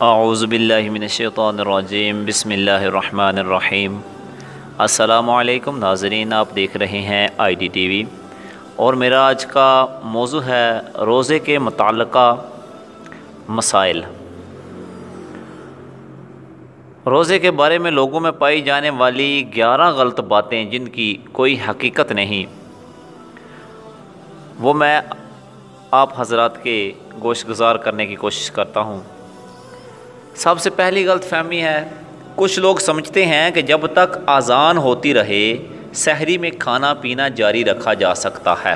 اعوذ باللہ من الشیطان الرجیم، بسم اللہ الرحمن الرحیم۔ السلام علیکم ناظرین، آپ دیکھ رہے ہیں آئی ڈی ٹی وی، اور میرا آج کا موضوع ہے روزے کے متعلقہ مسائل۔ روزے کے بارے میں لوگوں میں پائی جانے والی 11 غلط باتیں جن کی کوئی حقیقت نہیں، وہ میں آپ حضرات کے گوش گزار کرنے کی کوشش کرتا ہوں۔ سب سے پہلی غلط فہمی ہے، کچھ لوگ سمجھتے ہیں کہ جب تک اذان ہوتی رہے سحری میں کھانا پینا جاری رکھا جا سکتا ہے۔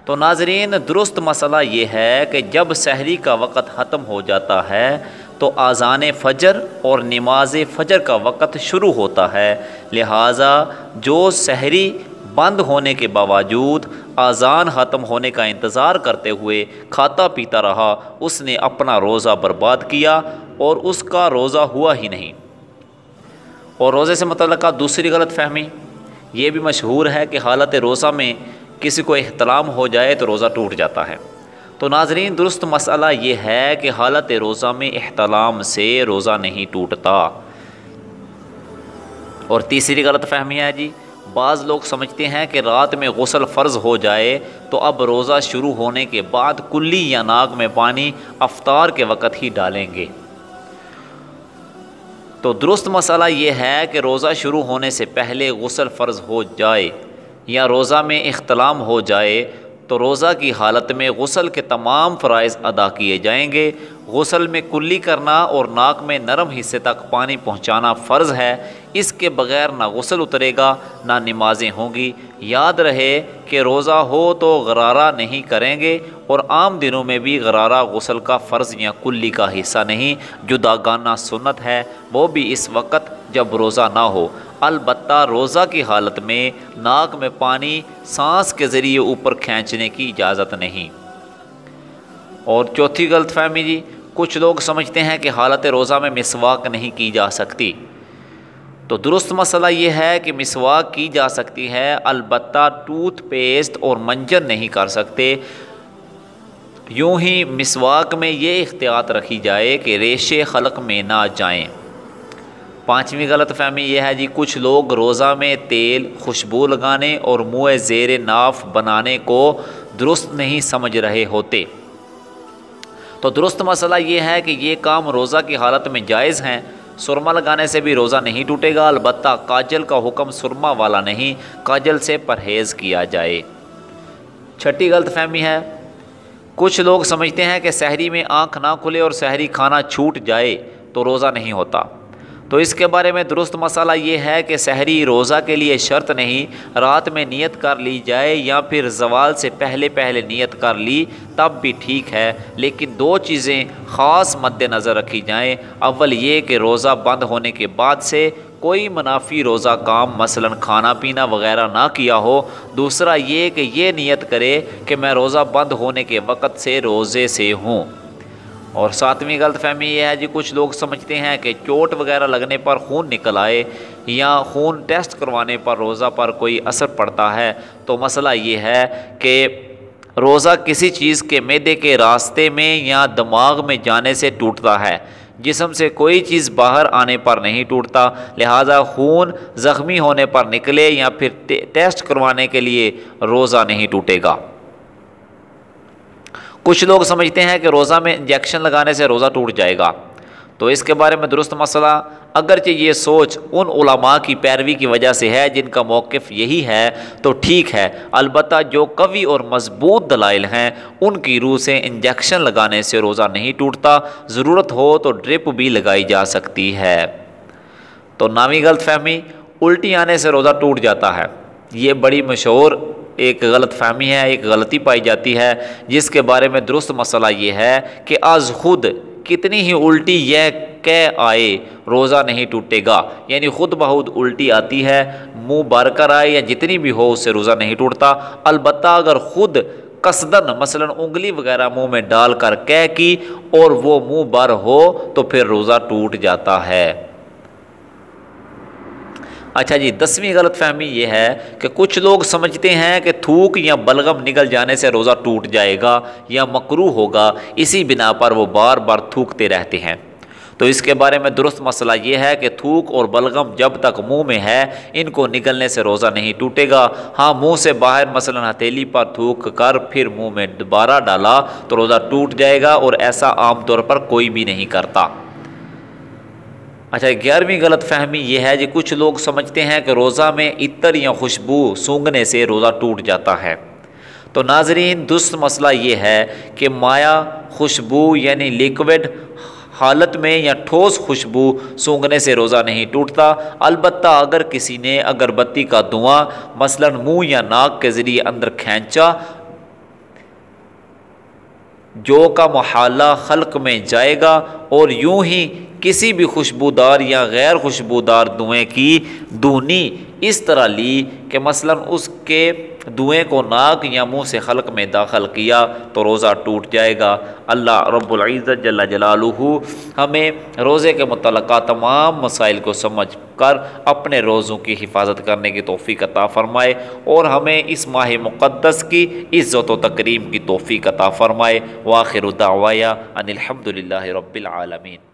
تو ناظرین، درست مسئلہ یہ ہے کہ جب سحری کا وقت ختم ہو جاتا ہے تو اذان فجر اور نماز فجر کا وقت شروع ہوتا ہے، لہٰذا جو سحری بند ہونے کے باوجود اذان ختم ہونے کا انتظار کرتے ہوئے کھاتا پیتا رہا، اس نے اپنا روزہ برباد کیا اور اس کا روزہ ہوا ہی نہیں۔ اور روزے سے متعلقہ دوسری غلط فہمی یہ بھی مشہور ہے کہ حالت روزہ میں کسی کو احتلام ہو جائے تو روزہ ٹوٹ جاتا ہے۔ تو ناظرین، درست مسئلہ یہ ہے کہ حالت روزہ میں احتلام سے روزہ نہیں ٹوٹتا۔ اور تیسری غلط فہمی ہے بعض لوگ سمجھتے ہیں کہ رات میں غسل فرض ہو جائے تو اب روزہ شروع ہونے کے بعد کلی یا ناک میں پانی افطار کے وقت ہی ڈالیں گے۔ تو درست مسئلہ یہ ہے کہ روزہ شروع ہونے سے پہلے غسل فرض ہو جائے یا روزہ میں احتلام ہو جائے تو روزہ کی حالت میں غسل کے تمام فرائض ادا کیے جائیں گے۔ غسل میں کلی کرنا اور ناک میں نرم حصے تک پانی پہنچانا فرض ہے، اس کے بغیر نہ غسل اترے گا نہ نمازیں ہوں گی۔ یاد رہے کہ روزہ ہو تو غرارہ نہیں کریں گے، اور عام دنوں میں بھی غرارہ غسل کا فرض یا کلی کا حصہ نہیں، جداگانہ سنت ہے، وہ بھی اس وقت جب روزہ نہ ہو۔ البتہ روزہ کی حالت میں ناک میں پانی سانس کے ذریعے اوپر کھینچنے کی اجازت نہیں۔ اور چوتھی غلط فہمی کچھ لوگ سمجھتے ہیں کہ حالت روزہ میں مسواک نہیں کی جا سکتی۔ تو درست مسئلہ یہ ہے کہ مسواک کی جا سکتی ہے، البتہ ٹوتھ پیسٹ اور منجن نہیں کر سکتے۔ یوں ہی مسواک میں یہ احتیاط رکھی جائے کہ ریشے خلق میں نہ جائیں۔ پانچویں غلط فہمی یہ ہے کچھ لوگ روزہ میں تیل، خوشبو لگانے اور منہ زیر ناف بنانے کو درست نہیں سمجھ رہے ہوتے۔ تو درست مسئلہ یہ ہے کہ یہ کام روزہ کی حالت میں جائز ہیں۔ سرما لگانے سے بھی روزہ نہیں ٹوٹے گا، البتہ کاجل کا حکم سرما والا نہیں، کاجل سے پرہیز کیا جائے۔ چھٹی غلط فہمی ہے، کچھ لوگ سمجھتے ہیں کہ سحری میں آنکھ نہ کھلے اور سحری کھانا چھوٹ جائے تو روزہ نہیں ہوتا۔ تو اس کے بارے میں درست مسئلہ یہ ہے کہ سحری روزہ کے لیے شرط نہیں، رات میں نیت کر لی جائے یا پھر زوال سے پہلے نیت کر لی تب بھی ٹھیک ہے، لیکن دو چیزیں خاص مد نظر رکھی جائیں۔ اول یہ کہ روزہ بند ہونے کے بعد سے کوئی منافی روزہ کام مثلا کھانا پینا وغیرہ نہ کیا ہو۔ دوسرا یہ کہ یہ نیت کرے کہ میں روزہ بند ہونے کے وقت سے روزے سے ہوں۔ اور ساتویں غلط فہمی یہ ہے کچھ لوگ سمجھتے ہیں کہ چوٹ وغیرہ لگنے پر خون نکل آئے یا خون ٹیسٹ کروانے پر روزہ پر کوئی اثر پڑتا ہے۔ تو مسئلہ یہ ہے کہ روزہ کسی چیز کے معدے کے راستے میں یا دماغ میں جانے سے ٹوٹتا ہے، جسم سے کوئی چیز باہر آنے پر نہیں ٹوٹتا، لہٰذا خون زخمی ہونے پر نکلے یا پھر ٹیسٹ کروانے کے لیے روزہ نہیں ٹوٹے گا۔ کچھ لوگ سمجھتے ہیں کہ روزہ میں انجیکشن لگانے سے روزہ ٹوٹ جائے گا۔ تو اس کے بارے میں درست مسئلہ، اگرچہ یہ سوچ ان علماء کی پیروی کی وجہ سے ہے جن کا موقف یہی ہے تو ٹھیک ہے، البتہ جو قوی اور مضبوط دلائل ہیں ان کی روح سے انجیکشن لگانے سے روزہ نہیں ٹوٹتا، ضرورت ہو تو ڈرپ بھی لگائی جا سکتی ہے۔ تو نویں غلط فہمی، الٹی آنے سے روزہ ٹوٹ جاتا ہے۔ یہ بڑی مشہور ایک غلط فہمی ہے، ایک غلطی پائی جاتی ہے، جس کے بارے میں درست مسئلہ یہ ہے کہ از خود کتنی ہی الٹی یہ کہہ آئے روزہ نہیں ٹوٹے گا، یعنی خود بخود الٹی آتی ہے، منہ بھر کر آئے یا جتنی بھی ہو اس سے روزہ نہیں ٹوٹتا۔ البتہ اگر خود قصدن مثلا انگلی وغیرہ منہ میں ڈال کر کہہ کی اور وہ منہ بھر ہو تو پھر روزہ ٹوٹ جاتا ہے۔ اچھا 10ویں غلط فہمی یہ ہے کہ کچھ لوگ سمجھتے ہیں کہ تھوک یا بلغم نکل جانے سے روزہ ٹوٹ جائے گا یا مکروہ ہوگا، اسی بنا پر وہ بار بار تھوکتے رہتے ہیں۔ تو اس کے بارے میں درست مسئلہ یہ ہے کہ تھوک اور بلغم جب تک منہ میں ہے ان کو نگلنے سے روزہ نہیں ٹوٹے گا۔ ہاں منہ سے باہر مثلا ہتھیلی پر تھوک کر پھر منہ میں دوبارہ ڈالا تو روزہ ٹوٹ جائے گا، اور ایسا عام طور پر کوئی بھی نہیں کرتا۔ اچھا 11ویں غلط فہمی یہ ہے کہ کچھ لوگ سمجھتے ہیں کہ روزہ میں عطر یا خوشبو سونگھنے سے روزہ ٹوٹ جاتا ہے۔ تو ناظرین درست مسئلہ یہ ہے کہ مائع خوشبو یعنی لیکوڈ حالت میں یا ٹھوس خوشبو سونگھنے سے روزہ نہیں ٹوٹتا، البتہ اگر کسی نے اگربتی کا دھواں مثلا منہ یا ناک کے ذریعے اندر کھینچا جو کا محالہ خلق میں جائے گا، اور یوں ہی کسی بھی خوشبودار یا غیر خوشبودار دھوئیں کی دھونی اس طرح لی کہ مثلا اس کے دھوئیں کو ناک یا منہ سے خلق میں داخل کیا تو روزہ ٹوٹ جائے گا۔ اللہ رب العزت جل جلالہ ہمیں روزے کے متعلقہ تمام مسائل کو سمجھ کر اپنے روزوں کی حفاظت کرنے کی توفیق عطا فرمائے، اور ہمیں اس ماہ مقدس کی عزت و تکریم کی توفیق عطا فرمائے۔ وآخر دعوایا ان الحمد للہ رب العالمین۔